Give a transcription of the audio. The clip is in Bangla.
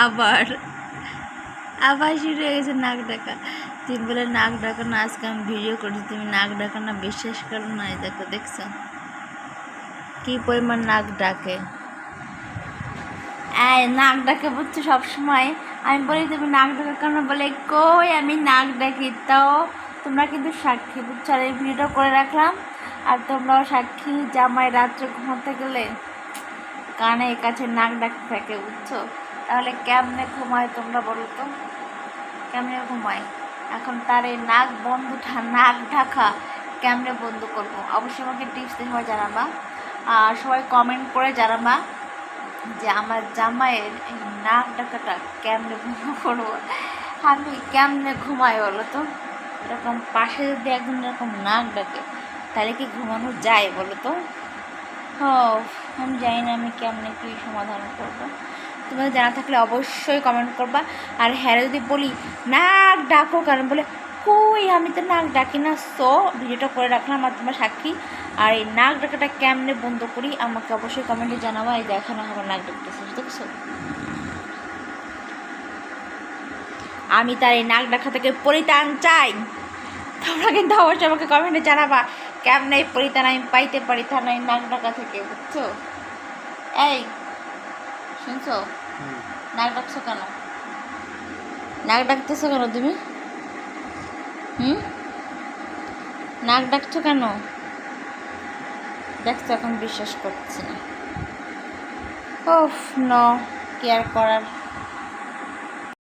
আবার আবার শুরু হয়ে গেছে নাক ডাকা। তুমি বলে নাক ডাকা না, আজকে আমি ভিডিও করছি, তুমি নাক ডাকা না, বিশ্বাস করো না। এই দেখো, দেখছো কি পরিমাণ নাক ডাকে। নাক ডাকে বুঝছো সবসময়। আমি বলি তুমি নাক ডাকা কেন, বলে কই আমি নাক ডাকি। তাও তোমরা কিন্তু সাক্ষী, বুঝছো। আর এই ভিডিওটা করে রাখলাম, আর তোমরাও সাক্ষী। জামাই রাত্রে ঘুমাতে গেলে কানে কাছে নাক ডাকতে থাকে, বুঝছো। তাহলে কেমনে ঘুমায় তোমরা বলো তো, কেমনে ঘুমায়? এখন তার এই নাক নাক ঢাকা কেমনে বন্ধ করবো? অবশ্যই আমাকে টিপস দেওয়া জানাবা, আর সবাই কমেন্ট করে জানাবা যে আমার জামাইয়ের এই নাক ডাকাটা কেমনে বন্ধ করবো, আমি কেমনে ঘুমাই বলো তো। এরকম পাশে যদি একদম এরকম নাক ডাকে, তাহলে কি ঘুমানো যায় বলো তো? আমি জানি না আমি কেমনে কী সমাধান করবো। তোমাদের জানা থাকলে অবশ্যই কমেন্ট করবা। আর হ্যাঁ, যদি বলি নাক ডাকো কারণ, বলে কই আমি তো নাক ডাকি না। সো ভিডিওটা করে রাখলাম, আর তোমার সাক্ষী। আর এই নাক ডাকাটা কেমনে বন্ধ করি আমাকে অবশ্যই কমেন্টে জানাবা। এই দেখো না আমার নাক ডাকতেছে, দেখছো। আমি তার এই নাক ডাকা থেকে পরিত্রাণ চাই। তোমরা কিন্তু অবশ্যই আমাকে কমেন্টে জানাবা কেমন এই পরিত্রাণ আমি পাইতে পারি তার এই নাক ডাকা থেকে, বুঝছো। এই শুনছো, নাক ডাকছো কেন? নাক ডাকতেছো কেন তুমি? নাক ডাকছো কেন? দেখছো, এখন বিশ্বাস করছি না। ওফ, ন কি আর করার।